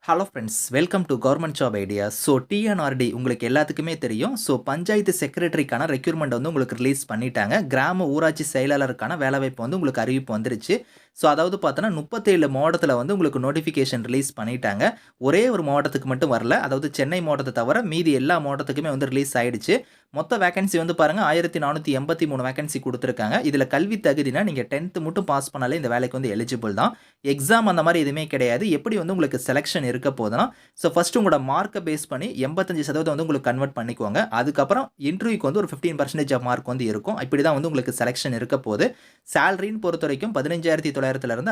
Hello friends, welcome to government job ideas. So TNRD உங்களுக்கு எல்லாத்துக்குமே தெரியும். ஸோ பஞ்சாயத்து செக்ரட்டரிக்கான ரெக்ரூட்மெண்ட் வந்து உங்களுக்கு ரிலீஸ் பண்ணிட்டாங்க. கிராம ஊராட்சி செயலாளருக்கான வேலைவாய்ப்பு வந்து உங்களுக்கு அறிவிப்பு வந்துருச்சு. ஸோ அதாவது பார்த்தோன்னா 37 மாவட்டத்தில் வந்து உங்களுக்கு நோட்டிஃபிகேஷன் ரிலீஸ் பண்ணிட்டாங்க. ஒரே ஒரு மாவட்டத்துக்கு மட்டும் வரல. அதாவது சென்னை மாவட்டத்தை தவிர மீதி எல்லா மாவட்டத்துக்குமே வந்து ரிலீஸ் ஆயிடுச்சு. மொத்த வேகன்சி வந்து பாருங்க 1483 வேகன்சி கொடுத்துருக்காங்க. இதில் கல்வி தகுதினா நீங்கள் 10th மட்டும் பாஸ் பண்ணாலே இந்த வேலைக்கு வந்து எலிஜிபிள் தான். எக்ஸாம் அந்த மாதிரி எதுவுமே கிடையாது. எப்படி வந்து உங்களுக்கு செலெக்ஷன் இருக்க போதுன்னா, ஸோ ஃபர்ஸ்ட் உங்களோட மார்க்கை பேஸ் பண்ணி 85% வந்து உங்களுக்கு கன்வெர்ட் பண்ணிக்குவாங்க. அதுக்கப்புறம் இன்டர்வியூக்கு வந்து ஒரு 15% ஆஃப் மார்க் வந்து இருக்கும். இப்படி தான் வந்து உங்களுக்கு செலெக்ஷன் இருக்க போது. சேலரின்னு பொறுத்த வரைக்கும் 15,900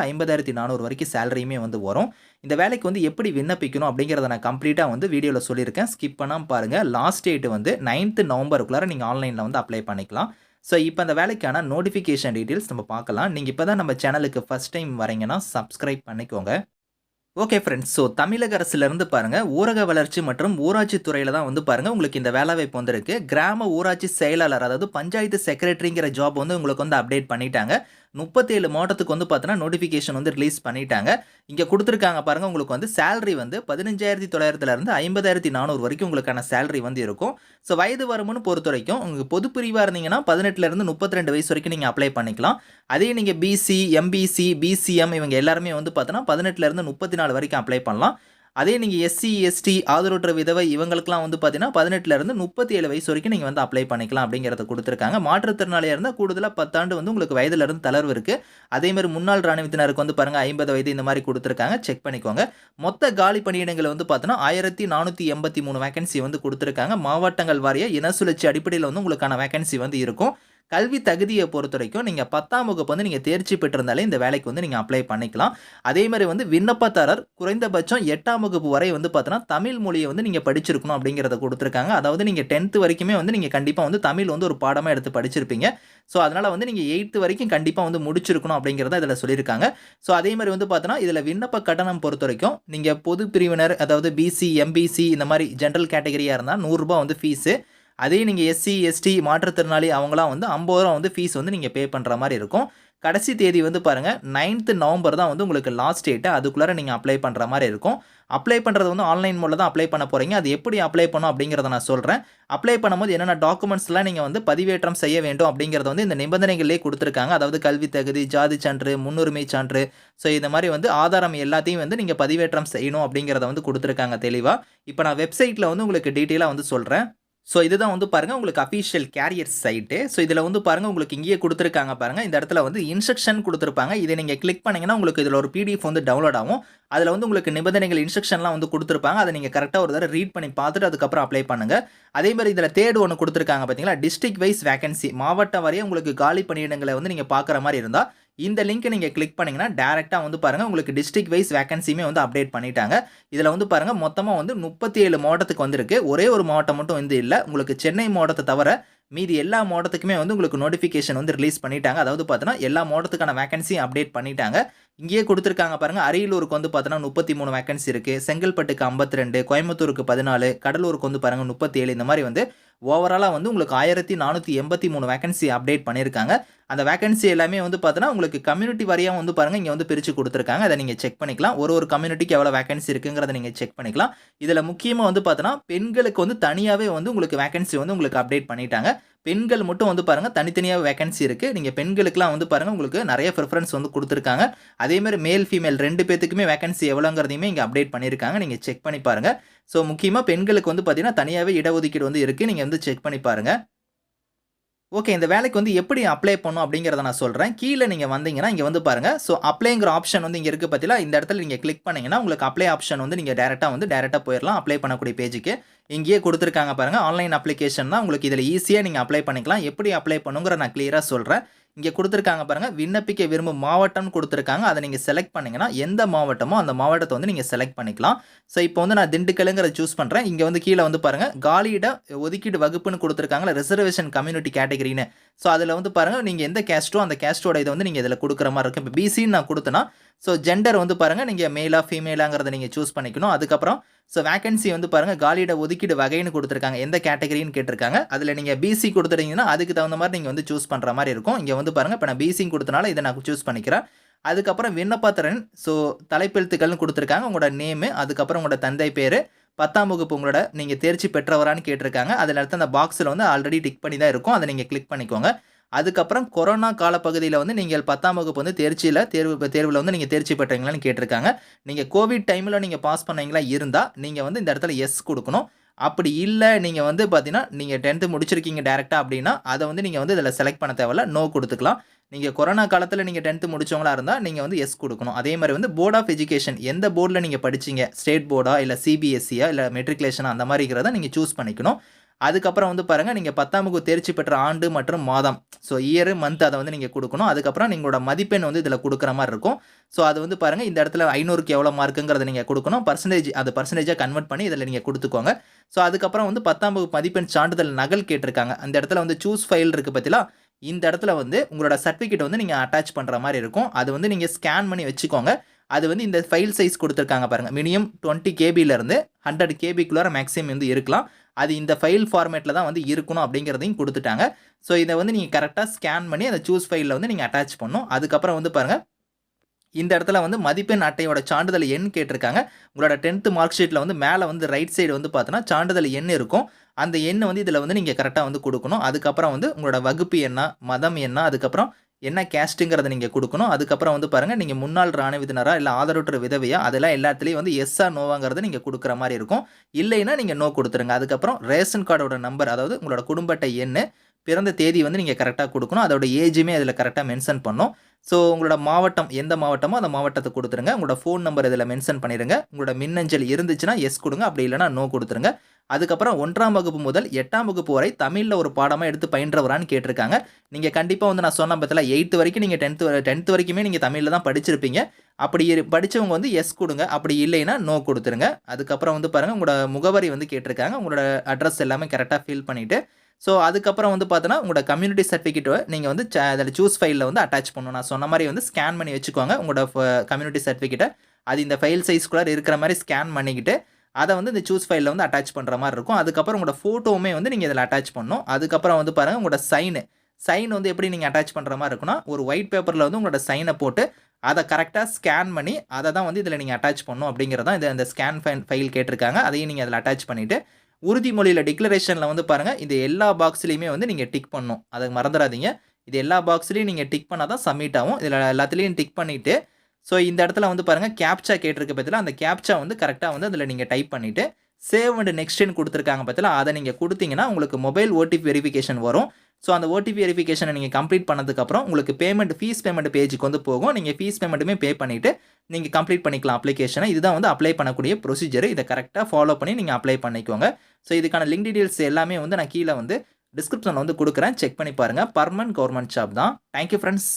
50,400 வரைக்கும் சேலரியுமே வந்து வரும். இந்த வேலைக்கு வந்து எப்படி விண்ணப்பிக்கணும் அப்படிங்கிறத நான் கம்ப்ளீட்டாக வந்து வீடியோவில் சொல்லியிருக்கேன். ஸ்கிப் பண்ணாமல் பாருங்கள். லாஸ்ட் டேட் வந்து 9th நவம்பருக்குள்ளார நீங்கள் ஆன்லைனில் வந்து அப்ளை பண்ணிக்கலாம். ஸோ இப்போ அந்த வேலைக்கான நோட்டிஃபிகேஷன் டீட்டெயில்ஸ் நம்ம பார்க்கலாம். நீங்கள் இப்போ தான் நம்ம சேனலுக்கு ஃபஸ்ட் டைம் வரீங்கன்னா சப்ஸ்கிரைப் பண்ணிக்கோங்க. ஓகே ஃப்ரெண்ட்ஸ், ஸோ தமிழக அரசுலேருந்து பாருங்கள் ஊரக வளர்ச்சி மற்றும் ஊராட்சி துறையில் தான் வந்து பாருங்கள் உங்களுக்கு இந்த வேலைவாய்ப்பு வந்திருக்கு. கிராம ஊராட்சி செயலாளர் அதாவது பஞ்சாயத்து செக்ரட்டரிங்கிற ஜாப் வந்து உங்களுக்கு வந்து அப்டேட் பண்ணிட்டாங்க. 37 மாவட்டத்துக்கு வந்து பார்த்தீங்கன்னா நோட்டிஃபிகேஷன் வந்து ரிலீஸ் பண்ணிட்டாங்க. இங்கே கொடுத்துருக்காங்க பாருங்கள். உங்களுக்கு வந்து சேலரி வந்து 15,900 50,400 வரைக்கும் உங்களுக்கான சேலரி வந்து இருக்கும். ஸோ வயது வரம்புன்னு பொறுத்த வரைக்கும் உங்களுக்கு பொது பிரிவாக இருந்தீங்கன்னா 18 32 வயசு வரைக்கும் நீங்கள் அப்ளை பண்ணிக்கலாம். அதே நீங்கள் பிசி, எம்பிசி, பிசிஎம் இவங்க எல்லாருமே வந்து பார்த்தோன்னா 18 34 வரைக்கும் அப்ளை பண்ணலாம். அதே நீங்கள் எஸ்சி, எஸ்டி, ஆதரவற்ற விதவை இவங்களுக்குலாம் வந்து பார்த்தீங்கன்னா 18 37 வயசு வரைக்கும் நீங்கள் வந்து அப்ளை பண்ணிக்கலாம் அப்படிங்கிறத கொடுத்துருக்காங்க. மாற்றுத்திறனாளியாக இருந்தால் கூடுதலாக 10 ஆண்டு வந்து உங்களுக்கு வயதிலிருந்து தளர்வு இருக்குது. அதேமாதிரி முன்னாள் ராணுவத்தினருக்கு வந்து பாருங்கள் 50 வயது இந்த மாதிரி கொடுத்துருக்காங்க. செக் பண்ணிக்கோங்க. மொத்த காலி பணியிடங்கள் வந்து பார்த்தோன்னா 1483 வேகன்சி வந்து கொடுத்துருக்காங்க. மாவட்டங்கள் வாரிய இன சுழற்சி அடிப்படையில் வந்து உங்களுக்கான வேகன்சி வந்து இருக்கும். கல்வி தகுதியை பொறுத்த வரைக்கும் நீங்கள் 10ஆம் வகுப்பு வந்து நீங்கள் தேர்ச்சி பெற்றிருந்தாலே இந்த வேலைக்கு வந்து நீங்கள் அப்ளை பண்ணிக்கலாம். அதே மாதிரி வந்து விண்ணப்பதாரர் குறைந்தபட்சம் 8ஆம் வகுப்பு வரை வந்து பார்த்தோன்னா தமிழ் மொழியை வந்து நீங்கள் படிச்சிருக்கணும் அப்படிங்கிறத கொடுத்துருக்காங்க. அதாவது நீங்கள் 10th வரைக்குமே வந்து நீங்கள் கண்டிப்பாக வந்து தமிழ் வந்து ஒரு பாடமாக எடுத்து படிச்சிருப்பீங்க. ஸோ அதனால் வந்து நீங்கள் 8th வரைக்கும் கண்டிப்பாக வந்து முடிச்சிருக்கணும் அப்படிங்கிறத இதில் சொல்லியிருக்காங்க. ஸோ அதே மாதிரி வந்து பார்த்தோன்னா இதில் விண்ணப்ப கட்டணம் பொறுத்த வரைக்கும் நீங்கள் பொது பிரிவினர் அதாவது பிசி, எம்பிசி இந்த மாதிரி ஜென்ரல் கேட்டகரியாக இருந்தால் ₹100 வந்து ஃபீஸு. அதே நீங்கள் எஸ்சி, எஸ்டி மாற்றுத்திறனாளி அவங்களாம் வந்து ₹50 வந்து ஃபீஸ் வந்து நீங்கள் பே பண்ணுற மாதிரி இருக்கும். கடைசி தேதி வந்து பாருங்கள் 9th நவம்பர் தான் வந்து உங்களுக்கு லாஸ்ட் டேட்டு. அதுக்குள்ளார நீங்கள் அப்ளை பண்ணுற மாதிரி இருக்கும். அப்ளை பண்ணுறது வந்து ஆன்லைன் மூலம் தான் அப்ளை பண்ண போகிறீங்க. அது எப்படி அப்ளை பண்ணணும் அப்படிங்கிறத நான் சொல்கிறேன். அப்ளை பண்ணும்போது என்னென்ன டாக்குமெண்ட்ஸ்லாம் நீங்கள் வந்து பதிவேற்றம் செய்ய வேண்டும் அப்படிங்கிறத வந்து இந்த நிபந்தனைகளே கொடுத்துருக்காங்க. அதாவது கல்வி தகுதி, ஜாதி சான்று, முன்னுரிமை சான்று, ஸோ இந்த மாதிரி வந்து ஆதாரம் எல்லாத்தையும் வந்து நீங்கள் பதிவேற்றம் செய்யணும் அப்படிங்கிறத வந்து கொடுத்துருக்காங்க தெளிவாக. இப்போ நான் வெப்சைட்டில் வந்து உங்களுக்கு டீட்டெயிலாக வந்து சொல்கிறேன். ஸோ இதுதான் வந்து பாருங்கள் உங்களுக்கு அஃபிஷியல் கேரியர் சைட்டு. ஸோ இதில் வந்து பாருங்கள் உங்களுக்கு இங்கேயே கொடுத்துருக்காங்க பாருங்கள். இந்த இடத்துல வந்து இன்ஸ்ட்ரக்ஷன் கொடுத்துருப்பாங்க. இதை நீங்கள் கிளிக் பண்ணிங்கன்னா உங்களுக்கு இதில் ஒரு பிடிஎஃப் வந்து டவுன்லோட் ஆகும். அதில் வந்து உங்களுக்கு நிபந்தனைகள் இன்ஸ்ட்ரக்ஷன்லாம் வந்து கொடுத்துருப்பாங்க. அதை நீங்கள் கரெக்டாக ஒரு தடவை ரீட் பண்ணி பார்த்துட்டு அதுக்கப்புறம் அப்ளை பண்ணுங்கள். அதே மாதிரி இதில் தேர்ட் ஒன்று கொடுத்துருக்காங்க பார்த்தீங்களா, டிஸ்ட்ரிக்ட் வைஸ் வேகன்சி மாவட்ட வாரியாக உங்களுக்கு காலி பணியிடங்களை வந்து நீங்கள் பார்க்குற மாதிரி இருந்தால் இந்த லிங்க்கை நீங்கள் கிளிக் பண்ணிங்கன்னா டேரெக்டாக வந்து பாருங்கள் உங்களுக்கு டிஸ்ட்ரிக்ட் வைஸ் வேகன்சியுமே வந்து அப்டேட் பண்ணிட்டாங்க. இதில் வந்து பாருங்கள் மொத்தமாக வந்து 37 மாவட்டத்துக்கு வந்திருக்கு. ஒரே ஒரு மாவட்டம் மட்டும் வந்து இல்லை. உங்களுக்கு சென்னை மாவட்டத்தை தவிர மீதி எல்லா மாவட்டத்துக்குமே வந்து உங்களுக்கு நோட்டிஃபிகேஷன் வந்து ரிலீஸ் பண்ணிட்டாங்க. அதாவது பார்த்தோன்னா எல்லா மாவட்டத்துக்கான வேகன்சியும் அப்டேட் பண்ணிட்டாங்க. இங்கேயே கொடுத்துருக்காங்க பாருங்கள். அரியலூருக்கு வந்து பார்த்தோன்னா 33 வேகன்சி இருக்குது. செங்கல்பட்டுக்கு 52, கோயம்புத்தூருக்கு 14, கடலூருக்கு வந்து பாருங்கள் 37. இந்த மாதிரி வந்து ஓவராலாக வந்து உங்களுக்கு 1483 வேகன்சி அப்டேட் பண்ணியிருக்காங்க. அந்த வேகன்சி எல்லாமே வந்து பார்த்தோன்னா உங்களுக்கு கம்யூனிட்டி வாரியாக வந்து பாருங்கள் இங்கே வந்து பிரித்து கொடுத்துருக்காங்க. அதை நீங்கள் செக் பண்ணிக்கலாம். ஒரு கம்யூனிட்டிக்கு எவ்வளோ வேகன்சி இருக்குங்கிறத நீங்கள் செக் பண்ணிக்கலாம். இதில் முக்கியமாக வந்து பார்த்தோன்னா பெண்களுக்கு வந்து தனியாகவே வந்து உங்களுக்கு வேகன்சி வந்து உங்களுக்கு அப்டேட் பண்ணிட்டாங்க. பெண்கள் மட்டும் வந்து பாருங்கள் தனித்தனியாக வேகன்சி இருக்குது. நீங்கள் பெண்களுக்குலாம் வந்து பாருங்கள் உங்களுக்கு நிறைய ப்ரிஃபரன்ஸ் வந்து கொடுத்துருக்காங்க. அதேமாதிரி மேல் ஃபீமேல் 2 பேத்துக்குமே வேகன்சி எவ்வளோங்கிறதையுமே இங்கே அப்டேட் பண்ணியிருக்காங்க. நீங்கள் செக் பண்ணி பாருங்கள். ஸோ முக்கியமாக பெண்களுக்கு வந்து பார்த்தீங்கன்னா தனியாகவே இடஒதுக்கீடு வந்து இருக்குது. நீங்கள் வந்து செக் பண்ணி பாருங்கள். ஓகே, இந்த வேலைக்கு வந்து எப்படி அப்ளை பண்ணணும் அப்படிங்கிறத நான் சொல்கிறேன். கீழே நீங்கள் வந்தீங்கன்னா இங்கே வந்து பாருங்கள். ஸோ அப்ளைங்கிற ஆப்ஷன் வந்து இங்கே இருக்குது பார்த்தீங்களா, இந்த இடத்துல நீங்கள் கிளிக் பண்ணிங்கன்னா உங்களுக்கு அப்ளை ஆப்ஷன் வந்து நீங்கள் டேரெக்டாக போயிடலாம் அப்ளை பண்ணக்கூடிய பேஜுக்கு. இங்கேயே கொடுத்துருக்காங்க பாருங்கள். ஆன்லைன் அப்ளிகேஷன் தான். உங்களுக்கு இதில் ஈஸியாக நீங்கள் அப்ளை பண்ணிக்கலாம். எப்படி அப்ளை பண்ணுங்கிற நான் கிளியராக சொல்கிறேன். இங்கே கொடுத்துருக்காங்க பாருங்கள். விண்ணப்பிக்க விரும்பும் மாவட்டம்னு கொடுத்துருக்காங்க. அதை நீங்கள் செலக்ட் பண்ணிங்கன்னா எந்த மாவட்டமோ அந்த மாவட்டத்தை வந்து நீங்கள் செலக்ட் பண்ணிக்கலாம். ஸோ இப்போ வந்து நான் திண்டுக்கலுங்கிறத சூஸ் பண்ணுறேன். இங்கே வந்து கீழே வந்து பாருங்கள் காலியிட ஒதுக்கீடு வகுப்புன்னு கொடுத்துருக்காங்களா, ரிசர்வேஷன் கம்யூனிட்டி கேட்டகரின்னு. ஸோ அதில் வந்து பாருங்கள் நீங்கள் எந்த கேஸ்ட்டோ அந்த கேஸ்ட்டோட இதை வந்து நீங்கள் இதில் கொடுக்குற மாதிரி இருக்கும். இப்போ பிசின்னு நான் கொடுத்தேன்னா ஸோ ஜெண்டர் வந்து பாருங்கள் நீங்கள் மேலா ஃபீமேலாங்கிறத நீங்கள் சூஸ் பண்ணிக்கணும். அதுக்கப்புறம் ஸோ வேகன்சி வந்து பாருங்கள் காலியிட ஒதுக்கீடு வகைன்னு கொடுத்துருக்காங்க. எந்த கேட்டகரின்னு கேட்டிருக்காங்க. அதில் நீங்கள் பிசி கொடுத்துட்டீங்கன்னா அதுக்கு தகுந்த மாதிரி நீங்கள் வந்து சூஸ் பண்ணுற மாதிரி இருக்கும். இங்கே வந்து பாருங்கள் இப்போ நான் பிசி கொடுத்தனால இதை நான் சூஸ் பண்ணிக்கிறேன். அதுக்கப்புறம் விண்ணப்பத்திறன் ஸோ தலைப்பெழுத்துக்கள்னு கொடுத்துருக்காங்க. உங்களோட நேமு, அதுக்கப்புறம் உங்களோட தந்தை பேர், 10ஆம் வகுப்பு உங்களோட நீங்கள் தேர்ச்சி பெற்றவரான்னு கேட்டிருக்காங்க. அதில் அடுத்து அந்த பாக்ஸில் வந்து ஆல்ரெடி டிக் பண்ணி தான் இருக்கும். அதை நீங்கள் கிளிக் பண்ணிக்கோங்க. அதுக்கப்புறம் கொரோனா காலப்பகுதியில் வந்து நீங்கள் 10ஆம் வகுப்பு வந்து தேர்வில் வந்து நீங்கள் தேர்ச்சி பெற்றீங்களான்னு கேட்டிருக்காங்க. நீங்கள் கோவிட் டைமில் நீங்கள் பாஸ் பண்ணீங்களா இருந்தால் நீங்கள் வந்து இந்த இடத்துல எஸ் கொடுக்கணும். அப்படி இல்லை நீங்கள் வந்து பார்த்தீங்கன்னா நீங்கள் 10th முடிச்சிருக்கீங்க டேரெக்டாக அப்படின்னா அதை வந்து நீங்கள் வந்து இதில் செலக்ட் பண்ண தேவையில்ல, நோ கொடுத்துக்கலாம். நீங்கள் கொரோனா காலத்தில் நீங்கள் 10th முடிச்சவங்களா இருந்தால் நீங்கள் வந்து எஸ் கொடுக்கணும். அதே மாதிரி வந்து போர்ட் ஆஃப் எஜுகேஷன் எந்த போர்டில் நீங்கள் படிச்சீங்க, ஸ்டேட் போர்டா இல்லை சிபிஎஸ்சியா இல்லை மெட்ரிகுலேஷனா அந்த மாதிரிங்கிறத நீங்கள் சூஸ் பண்ணிக்கணும். அதுக்கப்புறம் வந்து பாருங்கள் நீங்கள் 10ஆம் வகுப்பு தேர்ச்சி பெற்ற ஆண்டு மற்றும் மாதம் ஸோ இயரு மந்த் அதை வந்து நீங்கள் கொடுக்கணும். அதுக்கப்புறம் நீங்களோட மதிப்பெண் வந்து இதில் கொடுக்குற மாதிரி இருக்கும். ஸோ அது வந்து பாருங்கள் இந்த இடத்துல 500க்கு எவ்வளோ மார்க்குங்கிறத நீங்கள் கொடுக்கணும். அது பர்சன்டேஜாக கன்வெர்ட் பண்ணி இதில் நீங்கள் கொடுத்துக்கோங்க. ஸோ அதுக்கப்புறம் வந்து 10ஆம் வகுப்பு மதிப்பெண் சான்றிதழ் நகல் கேட்டிருக்காங்க. அந்த இடத்துல வந்து சூஸ் ஃபைல் இருக்குது பார்த்தீங்களா, இந்த இடத்துல வந்து உங்களோட சர்டிஃபிகேட் வந்து நீங்கள் அட்டாச் பண்ணுற மாதிரி இருக்கும். அது வந்து நீங்கள் ஸ்கேன் பண்ணி வச்சுக்கோங்க. அது வந்து இந்த ஃபைல் சைஸ் கொடுத்துருக்காங்க பாருங்கள், மினிமம் 20 கேபியிலேருந்து 100 கேபிக்குள்ளார மேக்ஸிமம் வந்து இருக்கலாம். அது இந்த ஃபைல் ஃபார்மேட்டில் தான் வந்து இருக்கணும் அப்படிங்கிறதையும் கொடுத்துட்டாங்க. ஸோ இதை வந்து நீங்கள் கரெக்டாக ஸ்கேன் பண்ணி அந்த சூஸ் ஃபைலில் வந்து நீங்கள் அட்டாச் பண்ணணும். அதுக்கப்புறம் வந்து பாருங்கள் இந்த இடத்துல வந்து மதிப்பெண் அட்டையோட சான்றிதழ் எண் கேட்டிருக்காங்க. உங்களோட 10th மார்க் ஷீட்டில் வந்து மேலே வந்து ரைட் சைடு வந்து பார்த்தோன்னா சான்றிதழ் எண் இருக்கும். அந்த எண்ணை வந்து இதில் வந்து நீங்கள் கரெக்டாக வந்து கொடுக்கணும். அதுக்கப்புறம் வந்து உங்களோட வகுப்பு என்ன, மதம் என்ன, அதுக்கப்புறம் என்ன கேஸ்ட்டுங்கிறத நீங்கள் கொடுக்கணும். அதுக்கப்புறம் வந்து பாருங்கள் நீங்கள் முன்னாள் இராணுவத்தினரா இல்லை ஆதரவற்ற விதவையா அதெல்லாம் எல்லாத்துலேயும் வந்து எஸ்ஸா நோவாங்கிறத நீங்கள் கொடுக்குற மாதிரி இருக்கும். இல்லைன்னா நீங்கள் நோ கொடுத்துருங்க. அதுக்கப்புறம் ரேஷன் கார்டோட நம்பர், அதாவது உங்களோட குடும்ப அட்டை எண், பிறந்த தேதி வந்து நீங்கள் கரெக்டாக கொடுக்கணும். அதோட ஏஜுமே அதில் கரெக்டாக மென்ஷன் பண்ணணும். ஸோ உங்களோட மாவட்டம் எந்த மாவட்டமோ அந்த மாவட்டத்தை கொடுத்துருங்க. உங்களோட ஃபோன் நம்பர் இதில் மென்ஷன் பண்ணிடுங்க. உங்களோட மின்னஞ்சல் இருந்துச்சுன்னா எஸ் கொடுங்க, அப்படி இல்லைனா நோ கொடுத்துருங்க. அதுக்கப்புறம் 1ஆம் வகுப்பு முதல் 8ஆம் வகுப்பு வரை தமிழில் ஒரு பாடமாக எடுத்து பயின்றவரான்னு கேட்டிருக்காங்க. நீங்கள் கண்டிப்பாக வந்து நான் சொன்ன பற்றில 8th வரைக்கும் நீங்கள் 10th வரைக்குமே நீங்கள் தமிழில் தான் படிச்சிருப்பீங்க. அப்படி படித்தவங்க வந்து எஸ் கொடுங்க, அப்படி இல்லைன்னா நோ கொடுத்துருங்க. அதுக்கப்புறம் வந்து பாருங்கள் உங்களோட முகவரி வந்து கேட்டிருக்காங்க. உங்களோட அட்ரஸ் எல்லாமே கரெக்டாக ஃபில் பண்ணிவிட்டு ஸோ அதுக்கப்புறம் வந்து பார்த்தோன்னா உங்களோட கம்யூனிட்டி சர்டிஃபிகேட்டை நீங்கள் வந்து அதில் சூஸ் ஃபைலில் வந்து அட்டாச் பண்ணணும். நான் சொன்ன மாதிரி வந்து ஸ்கேன் பண்ணி வச்சுக்கோங்க உங்களோட கம்யூனிட்டி சர்டிஃபிகேட்டை. அது இந்த ஃபைல் சைஸ்குள்ளார இருக்கிற மாதிரி ஸ்கேன் பண்ணிக்கிட்டு அதை வந்து இந்த சூஸ் ஃபைலில் வந்து அட்டாச் பண்ணுற மாதிரி இருக்கும். அதுக்கப்புறம் உங்களோட ஃபோட்டோவுமே வந்து நீங்கள் இதில் அட்டாச் பண்ணணும். அதுக்கப்புறம் வந்து பாருங்கள் உங்களோட சைன் வந்து எப்படி நீங்கள் அட்டாச் பண்ணுற மாதிரி இருக்குன்னா, ஒரு ஒயிட் பேப்பரில் வந்து உங்களோட சைனை போட்டு அதை கரெக்டாக ஸ்கேன் பண்ணி அதை தான் வந்து இதில் நீங்கள் அட்டாச் பண்ணணும் அப்படிங்கிறதான் இந்த ஸ்கேன் ஃபைல் கேட்டிருக்காங்க. அதையும் நீங்கள் அதில் அட்டாச் பண்ணிவிட்டு உறுதிமொழியில் டிக்ளரேஷனில் வந்து பாருங்கள் இது எல்லா பாக்ஸ்லேயுமே வந்து நீங்கள் டிக் பண்ணணும். அதை மறந்துடாதீங்க. இது எல்லா பாக்ஸ்லேயும் நீங்கள் டிக் பண்ணால் தான் சப்மிட் ஆகும். இதில் எல்லாத்துலேயும் டிக் பண்ணிவிட்டு ஸோ இந்த இடத்துல வந்து பாருங்கள் கேப்சா கேட்டிருக்க பற்றில அந்த கேப்சா வந்து கரெக்டாக வந்து அதில் நீங்கள் டைப் பண்ணிவிட்டு சேவ் அண்ட் நெக்ஸ்ட்னு கொடுத்துருக்காங்க பற்றில அதை நீங்கள் கொடுத்தீங்கன்னா உங்களுக்கு மொபைல் ஓடிபி வெரிஃபிகேஷன் வரும். ஸோ அந்த ஓடிபி வெரிஃபிகேஷனை நீங்கள் கம்ப்ளீட் பண்ணதுக்கப்புறம் உங்களுக்கு ஃபீஸ் பேமெண்ட் பேஜுக்கு வந்து போகும். நீங்கள் ஃபீஸ் பேமெண்ட்டுமே பே பண்ணிவிட்டு நீங்கள் கம்ப்ளீட் பண்ணிக்கலாம் அப்ளிகேஷனை. இதுதான் வந்து அப்ளை பண்ணக்கூடிய ப்ரொசீஜர். இதை கரெக்டாக ஃபாலோ பண்ணி நீங்கள் அப்ளை பண்ணிக்கோங்க. ஸோ இதுக்கான லிங்க் டீட்டெயில்ஸ் எல்லாமே வந்து நான் கீழே வந்து டிஸ்கிரிப்ஷனில் வந்து கொடுக்குறேன். செக் பண்ணி பாருங்கள். பர்மனன்ட் கவர்மெண்ட் ஜாப் தான். Thank you friends.